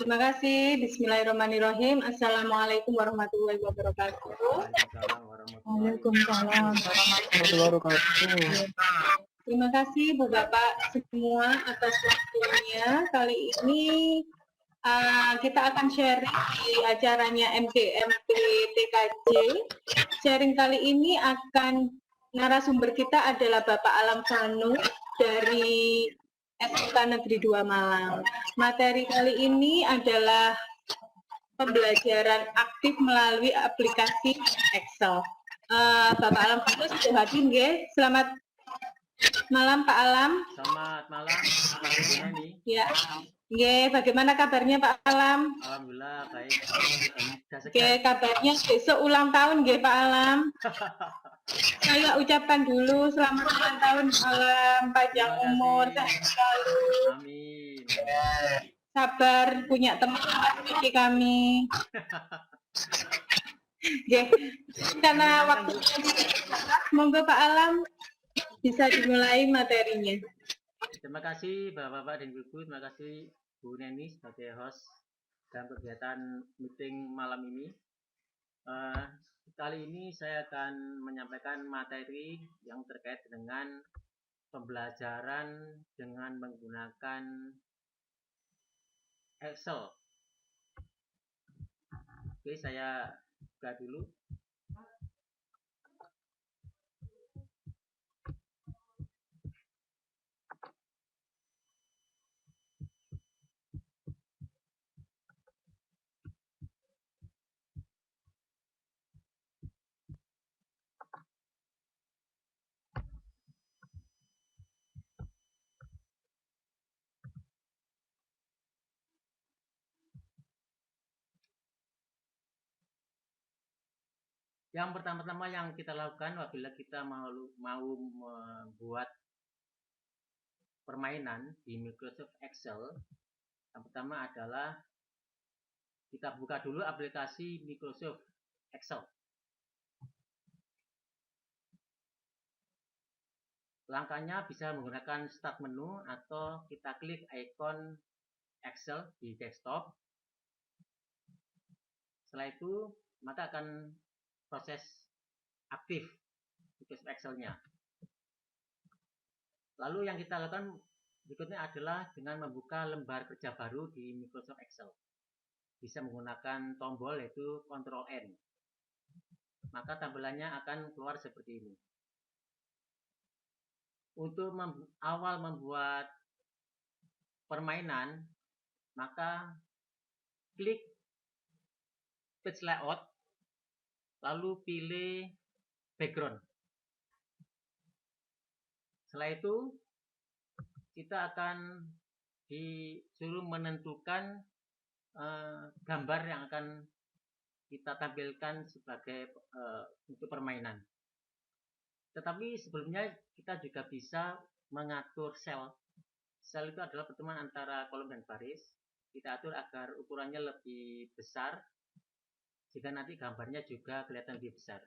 Terima kasih. Bismillahirrahmanirrahim. Assalamualaikum warahmatullahi wabarakatuh. Waalaikumsalam warahmatullahi wabarakatuh. Terima kasih Bu Bapak semua atas waktunya. Kali ini kita akan sharing di acaranya MGMP TKJ. Sharing kali ini narasumber kita adalah Bapak Alam Fanu dari SMK Negeri 2 Malang. Materi kali ini adalah pembelajaran aktif melalui aplikasi Excel. Bapak Alam Fanu sudah hadir, nggih? Selamat malam Pak Alam. Selamat malam, Pak Neni. Ya, nggih. Bagaimana kabarnya Pak Alam? Alhamdulillah baik. Oke, kabarnya besok ulang tahun, nggih Pak Alam. Saya ucapkan dulu selamat ulang tahun Alam, panjang umur, sehat selalu. Amin. Sabar, punya teman seperti kami. Oke, karena waktu monggo Pak Alam bisa dimulai materinya. Terima kasih Bapak-Bapak dan Ibu, terima kasih Bu Neni sebagai host dalam kegiatan meeting malam ini. Kali ini saya akan menyampaikan materi yang terkait dengan pembelajaran dengan menggunakan Excel. Oke, saya buka dulu. Yang pertama-tama yang kita lakukan apabila kita mau membuat permainan di Microsoft Excel, yang pertama adalah kita buka dulu aplikasi Microsoft Excel. Langkahnya bisa menggunakan start menu atau kita klik ikon Excel di desktop. Setelah itu maka akan proses aktif Microsoft Excel-nya. Lalu yang kita lakukan berikutnya adalah dengan membuka lembar kerja baru di Microsoft Excel. Bisa menggunakan tombol yaitu Ctrl N. Maka tampilannya akan keluar seperti ini. Untuk awal membuat permainan, maka klik page layout, lalu pilih background. Setelah itu kita akan disuruh menentukan gambar yang akan kita tampilkan sebagai untuk permainan. Tetapi sebelumnya kita juga bisa mengatur sel. Sel itu adalah pertemuan antara kolom dan baris. Kita atur agar ukurannya lebih besar, jika nanti gambarnya juga kelihatan lebih besar.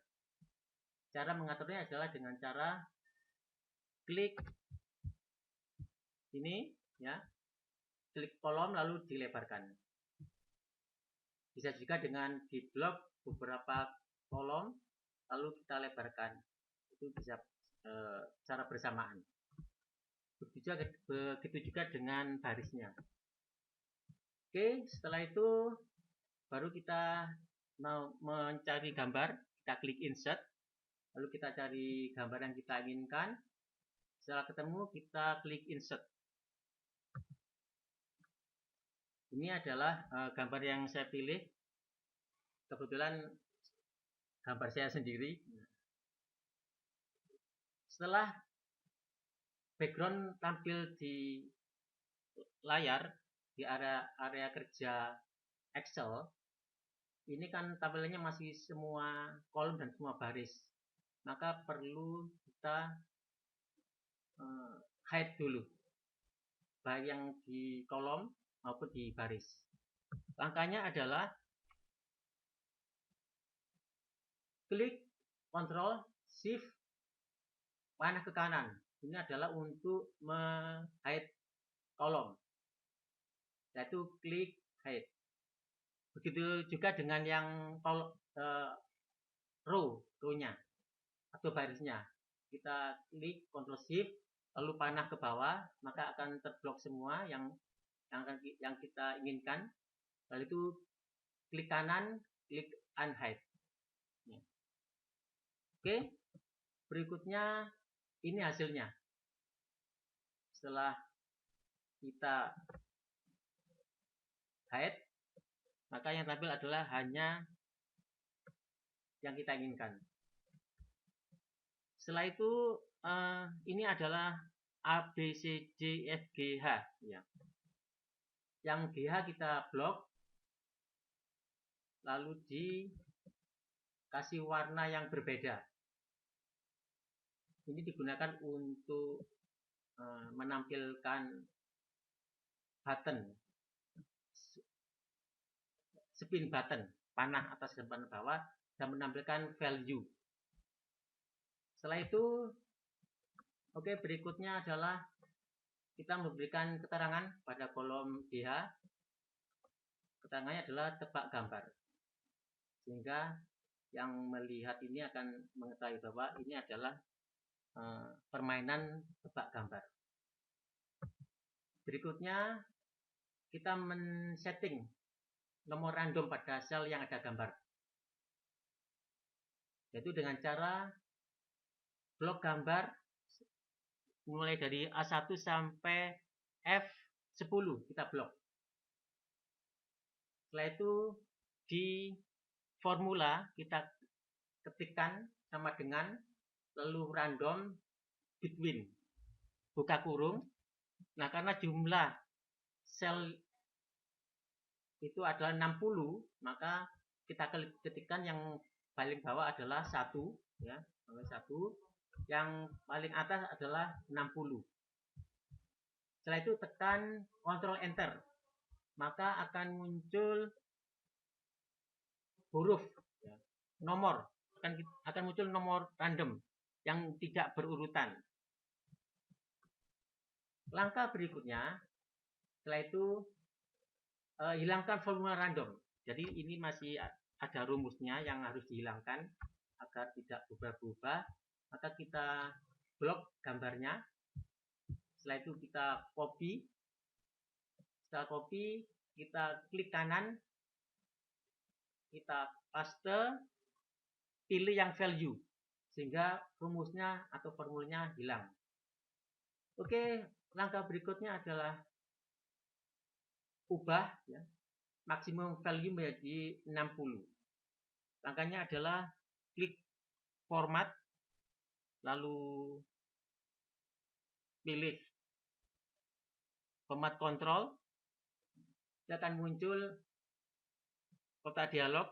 Cara mengaturnya adalah dengan cara klik ini, ya, klik kolom lalu dilebarkan. Bisa juga dengan di blok beberapa kolom lalu kita lebarkan. Itu bisa secara bersamaan. Begitu juga dengan barisnya. Oke, setelah itu baru kita mau mencari gambar, kita klik insert, lalu kita cari gambar yang kita inginkan. Setelah ketemu, kita klik insert. Ini adalah gambar yang saya pilih. Kebetulan gambar saya sendiri. Setelah background tampil di layar, di area kerja Excel, ini kan tampilannya masih semua kolom dan semua baris. Maka perlu kita hide dulu, baik yang di kolom maupun di baris. Langkahnya adalah klik Ctrl Shift panah ke kanan. Ini adalah untuk menghide kolom. Yaitu klik hide. Begitu juga dengan yang row-nya atau barisnya. Kita klik Ctrl Shift lalu panah ke bawah, maka akan terblok semua yang kita inginkan. Lalu itu klik kanan, klik unhide. Oke, berikutnya ini hasilnya. Setelah kita hide, maka yang tampil adalah hanya yang kita inginkan. Setelah itu ini adalah A, B, C, D, F, G, H. Ya. Yang GH kita blok, lalu dikasih warna yang berbeda. Ini digunakan untuk menampilkan button, spin button, panah atas dan panah bawah, dan menampilkan value. Setelah itu, oke, berikutnya adalah kita memberikan keterangan pada kolom DH. Keterangannya adalah tebak gambar. Sehingga yang melihat ini akan mengetahui bahwa ini adalah permainan tebak gambar. Berikutnya kita men-setting nomor random pada sel yang ada gambar, yaitu dengan cara blok gambar mulai dari A1 sampai F10 kita blok. Setelah itu di formula kita ketikkan sama dengan lalu random between buka kurung. Nah, karena jumlah sel itu adalah 60, maka kita ketikkan yang paling bawah adalah 1, ya, 1. Yang paling atas adalah 60. Setelah itu tekan Ctrl Enter, maka akan muncul huruf, ya, nomor, akan muncul nomor random yang tidak berurutan. Langkah berikutnya, setelah itu hilangkan formula random. Jadi ini masih ada rumusnya yang harus dihilangkan agar tidak berubah-ubah. Maka kita blok gambarnya. Setelah itu kita copy. Setelah copy, kita klik kanan, kita paste, pilih yang value, sehingga rumusnya atau formulanya hilang. Oke, langkah berikutnya adalah ubah, ya, maksimum value menjadi 60. Langkahnya adalah klik format, lalu pilih format control, dia akan muncul kotak dialog.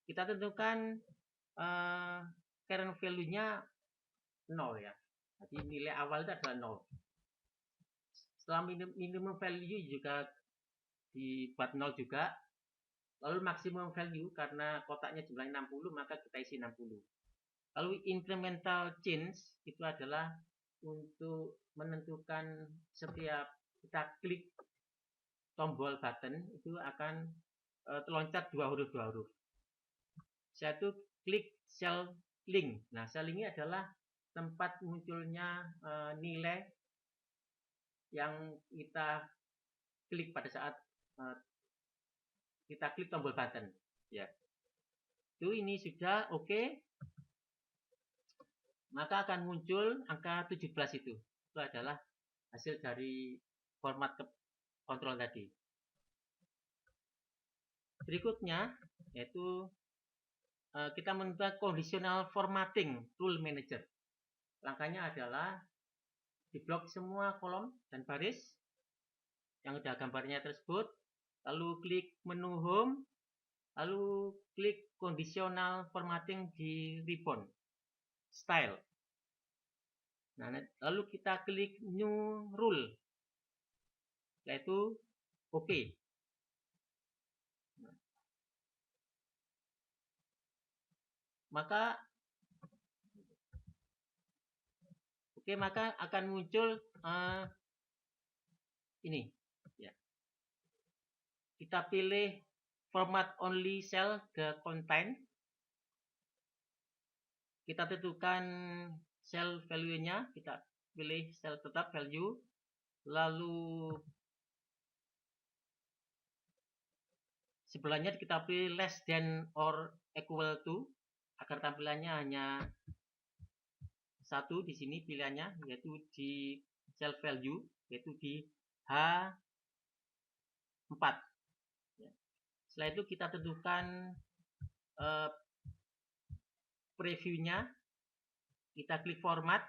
Kita tentukan current value-nya 0, ya. Jadi nilai awal itu adalah 0. Setelah minimum value juga dibuat 0 juga. Lalu maksimum value, karena kotaknya jumlahnya 60, maka kita isi 60. Lalu incremental change itu adalah untuk menentukan setiap kita klik tombol button itu akan terloncat 2 huruf. Satu, klik cell link. Nah, cell link ini adalah tempat munculnya nilai yang kita klik pada saat kita klik tombol button, ya. Itu ini sudah oke. Maka akan muncul angka 17 itu. Itu adalah hasil dari format kontrol tadi. Berikutnya yaitu kita menentukan conditional formatting rule manager. Langkahnya adalah diblok semua kolom dan baris yang sudah gambarnya tersebut, lalu klik menu home, lalu klik conditional formatting di ribbon style. Nah, lalu kita klik new rule, yaitu OK. Maka akan muncul ini, ya. kita pilih format only cell the content. Kita tentukan cell value-nya, kita pilih cell tetap value, lalu sebelahnya kita pilih less than or equal to, agar tampilannya hanya satu di sini pilihannya, yaitu di cell value, yaitu di H4. Setelah itu kita tentukan previewnya, kita klik format,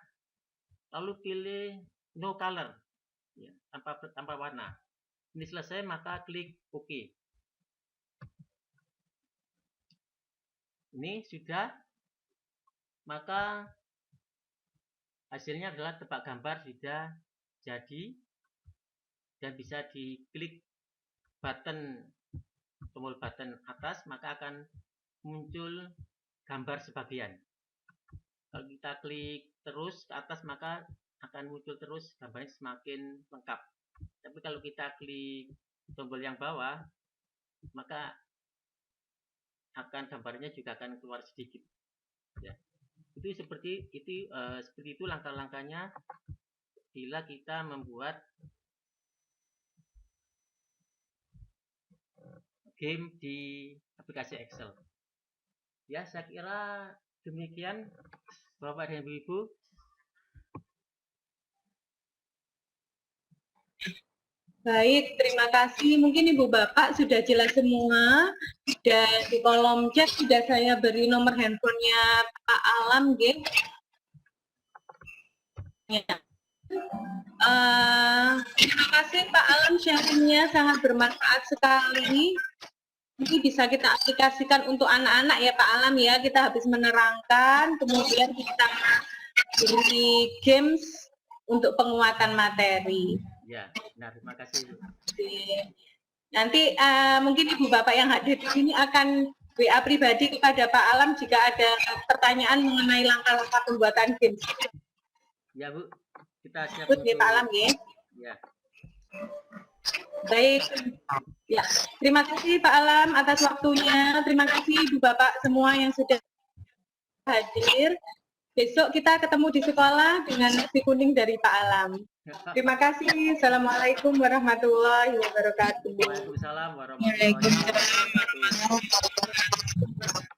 lalu pilih no color, ya, tanpa warna. Ini selesai, maka klik OK. Ini sudah, maka hasilnya adalah tebak gambar sudah jadi dan bisa diklik tombol button atas, maka akan muncul gambar sebagian. Kalau kita klik terus ke atas, maka akan muncul terus gambarnya semakin lengkap. Tapi kalau kita klik tombol yang bawah, maka akan gambarnya juga akan keluar sedikit. Ya. Itu seperti itu langkah-langkahnya bila kita membuat game di aplikasi Excel. Ya, saya kira demikian Bapak dan Ibu. Baik, terima kasih. Mungkin Ibu Bapak sudah jelas semua. Dan di kolom chat sudah saya beri nomor handphonenya Pak Alam, G. Ya. Terima kasih Pak Alam, sharingnya sangat bermanfaat sekali. Ini bisa kita aplikasikan untuk anak-anak ya Pak Alam ya. Kita habis menerangkan, kemudian kita beri games untuk penguatan materi. Ya, benar. Terima kasih. Nanti mungkin Ibu Bapak yang hadir di sini akan WA pribadi kepada Pak Alam jika ada pertanyaan mengenai langkah-langkah pembuatan games. Ya Bu, kita siap untuk Pak Alam ya. Ya. Baik. Ya, terima kasih Pak Alam atas waktunya. Terima kasih Ibu Bapak semua yang sudah hadir. Besok kita ketemu di sekolah dengan nasi kuning dari Pak Alam. Terima kasih. Assalamualaikum warahmatullahi wabarakatuh. Waalaikumsalam warahmatullahi wabarakatuh.